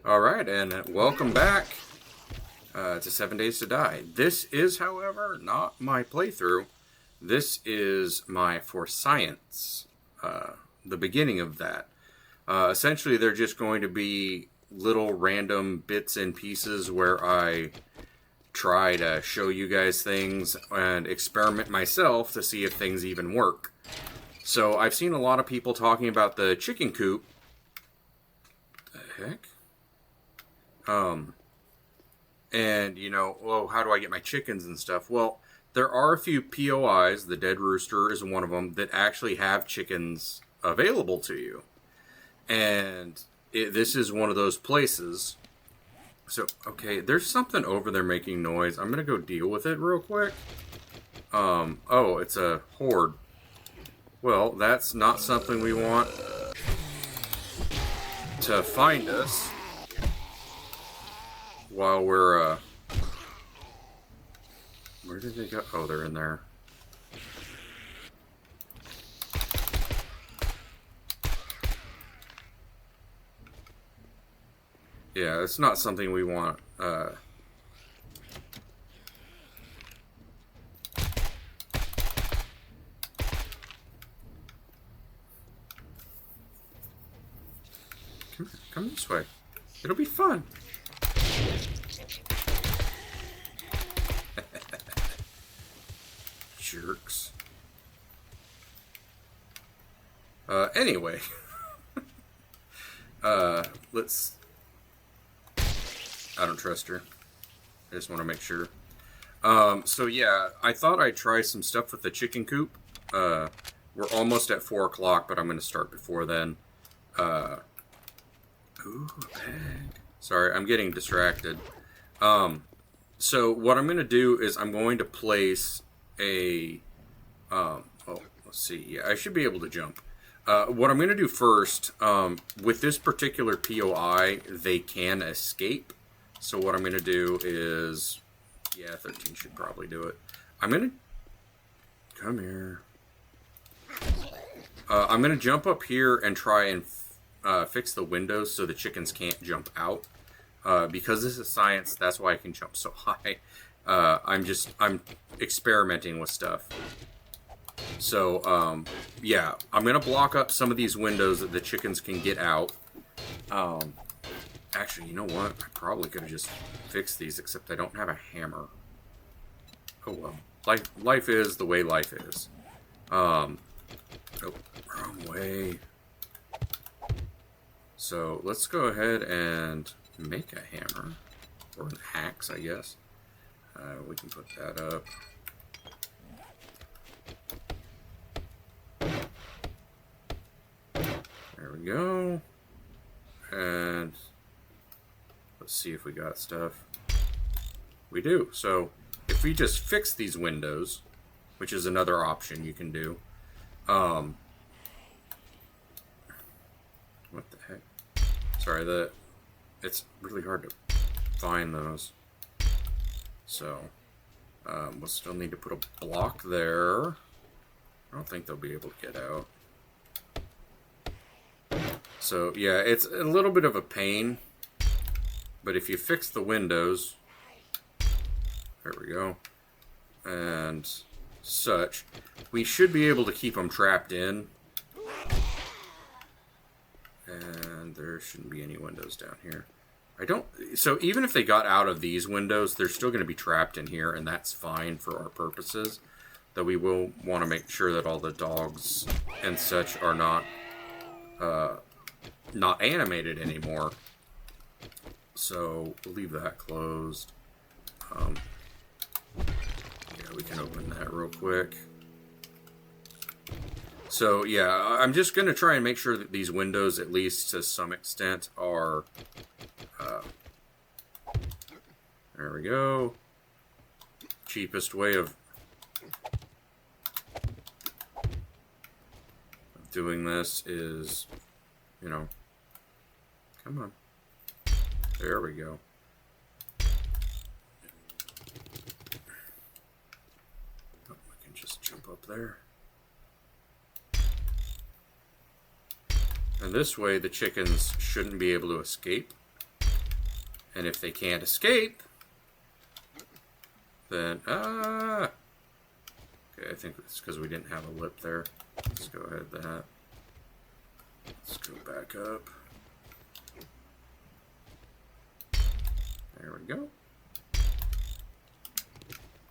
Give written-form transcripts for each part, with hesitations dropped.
Alright, and welcome back to 7 Days to Die. This is, however, not my playthrough. This is my For Science, the beginning of that. Essentially, they're just going to be little random bits and pieces where I try to show you guys things and experiment myself to see if things even work. So, I've seen a lot of people talking about the chicken coop. The heck? And, you know, well, how do I get my chickens and stuff? Well, there are a few POIs, the Dead Rooster is one of them, that actually have chickens available to you. And this is one of those places. So, okay, there's something over there making noise. I'm going to go deal with it real quick. Oh, it's a horde. Well, that's not something we want to find us. While we're, where did they go? Oh, they're in there. Yeah, it's not something we want, Come here, come this way. It'll be fun. Jerks. Anyway. Let's... I don't trust her. I just want to make sure. So yeah, I thought I'd try some stuff with the chicken coop. We're almost at 4 o'clock, but I'm going to start before then. Ooh, bag. Sorry, I'm getting distracted. So what I'm going to do is I'm going to place a... oh, let's see. Yeah, I should be able to jump. What I'm going to do first, with this particular POI, they can escape. So what I'm going to do is... Yeah, 13 should probably do it. I'm going to... Come here. I'm going to jump up here and try and fix the windows so the chickens can't jump out. Because this is science, that's why I can jump so high. I'm experimenting with stuff. So, yeah, I'm going to block up some of these windows that the chickens can get out. Actually, you know what? I probably could have just fixed these, except I don't have a hammer. Oh, well. Life is the way life is. Oh, wrong way. So, let's go ahead and make a hammer. Or an axe, I guess. We can put that up. There we go. And let's see if we got stuff. We do. So if we just fix these windows, which is another option you can do. What the heck? Sorry, it's really hard to find those. So we'll still need to put a block there. I don't think they'll be able to get out. So, yeah, it's a little bit of a pain, but if you fix the windows, there we go, and such, we should be able to keep them trapped in, and there shouldn't be any windows down here. So even if they got out of these windows, they're still going to be trapped in here, and that's fine for our purposes, though we will want to make sure that all the dogs and such are not animated anymore. So we'll leave that closed. Yeah, we can open that real quick. So yeah, I'm just going to try and make sure that these windows, at least to some extent, are... there we go. Cheapest way of doing this is, you know... Come on. There we go. Oh, I can just jump up there. And this way the chickens shouldn't be able to escape. And if they can't escape, then, okay, I think it's because we didn't have a lip there. Let's go ahead with that. Let's go back up. There we go.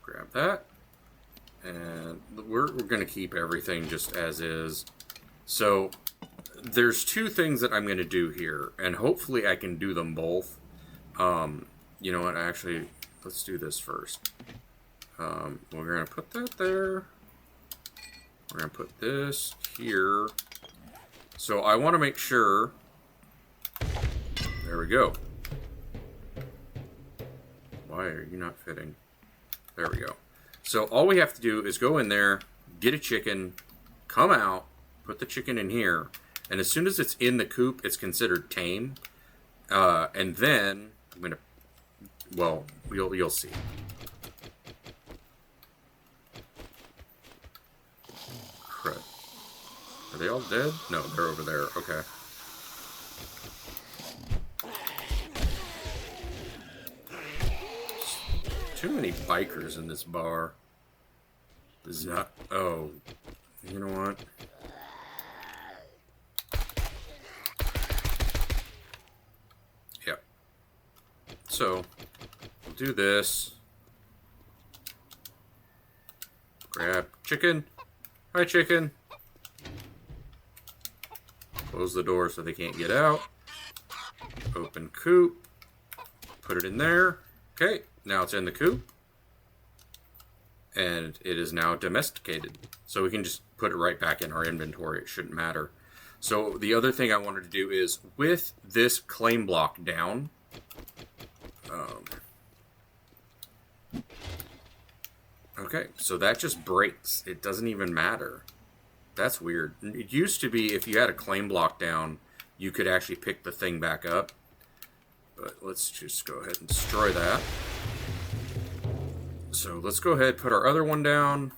Grab that. And we're going to keep everything just as is. So there's two things that I'm going to do here, and hopefully I can do them both. You know what, actually, let's do this first. We're going to put that there. We're going to put this here. So I want to make sure. There we go. Why are you not fitting? There we go. So all we have to do is go in there, get a chicken, come out, put the chicken in here, and as soon as it's in the coop, it's considered tame. And then I'm gonna, well, you'll see. Crud. Are they all dead? No, they're over there. Okay. Too many bikers in this bar. This is not. Oh, you know what? Yep. So we'll do this. Grab chicken. Hi, chicken. Close the door so they can't get out. Open coop. Put it in there. Okay. Now it's in the coop, and it is now domesticated. So we can just put it right back in our inventory. It shouldn't matter. So the other thing I wanted to do is, with this claim block down, okay, so that just breaks. It doesn't even matter. That's weird. It used to be if you had a claim block down, you could actually pick the thing back up. But let's just go ahead and destroy that. So let's go ahead and put our other one down.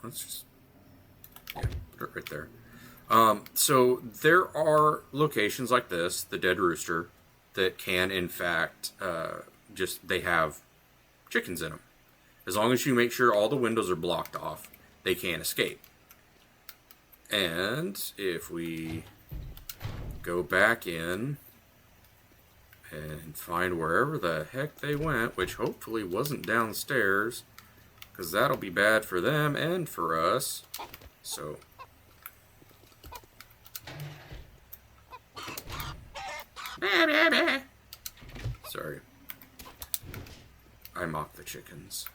Let's just, yeah, put it right there. So there are locations like this, the Dead Rooster, that can in fact they have chickens in them. As long as you make sure all the windows are blocked off, they can't escape. And if we go back in and find wherever the heck they went, which hopefully wasn't downstairs, because that'll be bad for them and for us. So sorry, I mock the chickens.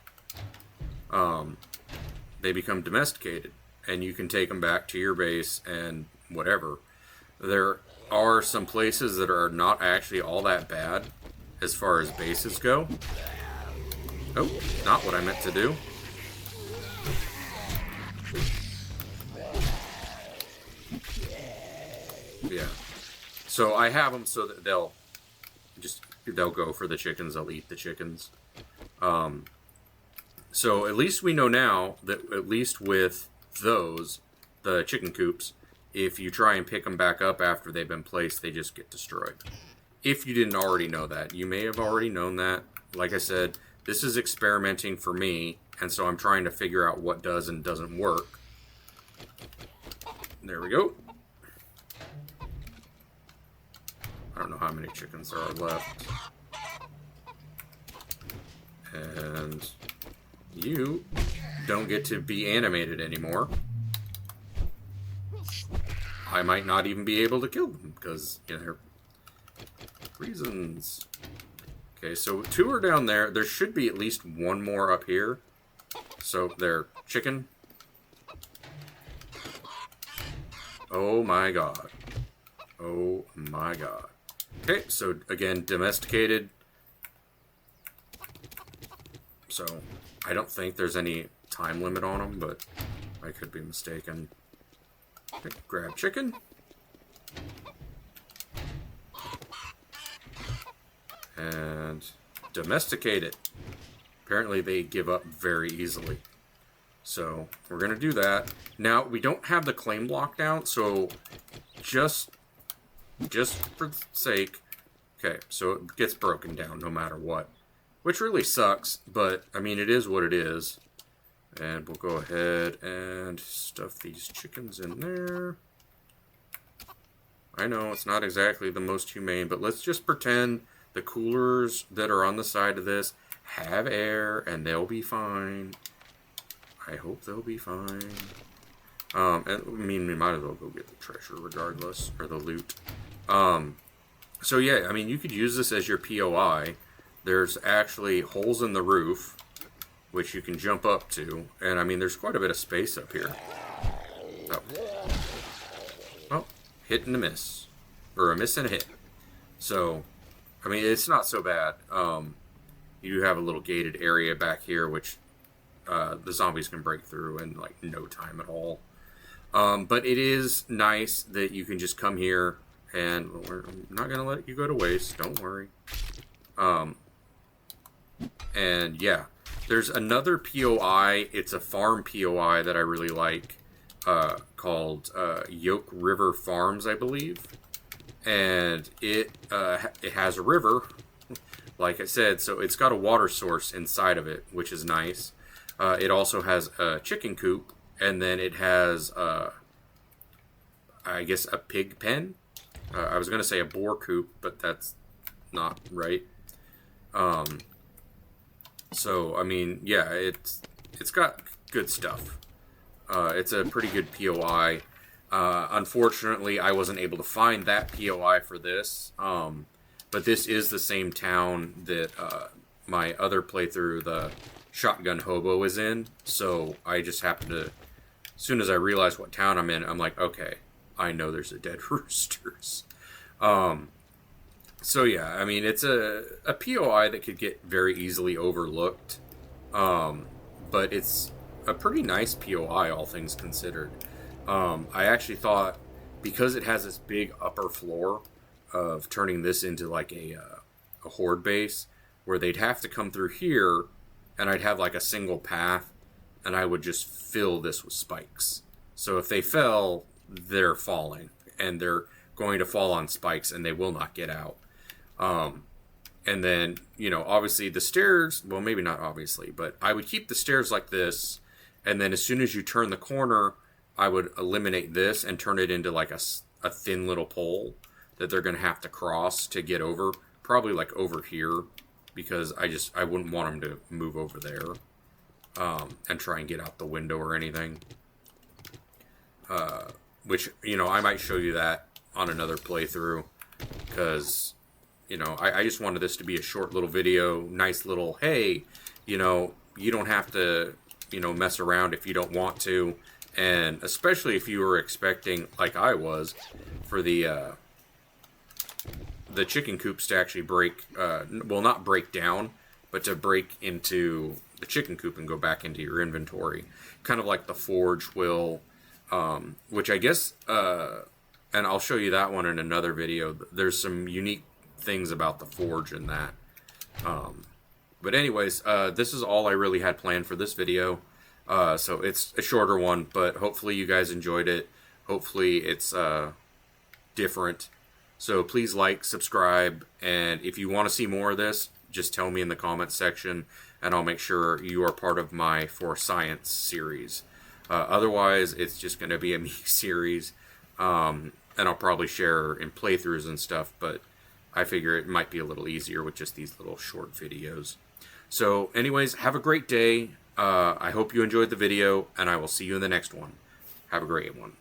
They become domesticated, and you can take them back to your base and whatever. There are some places that are not actually all that bad as far as bases go. Oh, not what I meant to do. Yeah. So I have them so that they'll go for the chickens. They'll eat the chickens. So at least we know now that at least with those, the chicken coops, if you try and pick them back up after they've been placed, they just get destroyed. If you didn't already know that. You may have already known that. Like I said, this is experimenting for me, and so I'm trying to figure out what does and doesn't work. There we go. I don't know how many chickens there are left. And you don't get to be animated anymore. I might not even be able to kill them because, you know, reasons. Okay, so 2 are down there. There should be at least 1 more up here. So they're chicken. Oh my god. Oh my god. Okay, so again, domesticated. So I don't think there's any time limit on them, but I could be mistaken. Okay, grab chicken. And domesticate it. Apparently they give up very easily. So we're going to do that. Now, we don't have the claim block down, so just for sake, okay, so it gets broken down no matter what, which really sucks, but I mean, it is what it is. And we'll go ahead and stuff these chickens in there. I know it's not exactly the most humane, but let's just pretend the coolers that are on the side of this have air and they'll be fine. I hope they'll be fine. And, I mean, we might as well go get the treasure regardless, or the loot. So yeah, I mean, you could use this as your POI. There's actually holes in the roof, which you can jump up to. And I mean, there's quite a bit of space up here. Oh. Well, hit and a miss. Or a miss and a hit. So, I mean, it's not so bad. You do have a little gated area back here, which the zombies can break through in like no time at all. But it is nice that you can just come here, and we're not going to let you go to waste. Don't worry. And yeah, there's another POI. It's a farm POI that I really like, called Yoke River Farms, I believe. And it has a river, like I said, so it's got a water source inside of it, which is nice. It also has a chicken coop, and then it has, I guess, a pig pen. I was going to say a boar coop, but that's not right. So, I mean, yeah, it's got good stuff. It's a pretty good POI. Unfortunately, I wasn't able to find that POI for this. But this is the same town that my other playthrough, the Shotgun Hobo, is in. So I just happened to, as soon as I realized what town I'm in, I'm like, okay, I know there's a dead roosters. So yeah, I mean, it's a POI that could get very easily overlooked. But it's a pretty nice POI, all things considered. I actually thought, because it has this big upper floor, of turning this into like a horde base, where they'd have to come through here, and I'd have like a single path, and I would just fill this with spikes. So if they fell, they're falling, and they're going to fall on spikes, and they will not get out. And then, you know, obviously the stairs, well, maybe not obviously, but I would keep the stairs like this, and then as soon as you turn the corner, I would eliminate this and turn it into like a thin little pole that they're going to have to cross to get over. Probably like over here, because I wouldn't want them to move over there and try and get out the window or anything. Which, you know, I might show you that on another playthrough, because, you know, I just wanted this to be a short little video, nice little, hey, you know, you don't have to, you know, mess around if you don't want to. And especially if you were expecting, like I was, for the chicken coops to actually break, well, not break down, but to break into the chicken coop and go back into your inventory. Kind of like the forge will, which I guess, and I'll show you that one in another video. There's some unique things about the forge in that. But anyways, this is all I really had planned for this video. So it's a shorter one, but hopefully you guys enjoyed it. Hopefully it's different. So please like, subscribe, and if you want to see more of this, just tell me in the comments section, and I'll make sure you are part of my For Science series. Otherwise, it's just going to be a me series, and I'll probably share in playthroughs and stuff, but I figure it might be a little easier with just these little short videos. So anyways, have a great day. I hope you enjoyed the video, and I will see you in the next one. Have a great one.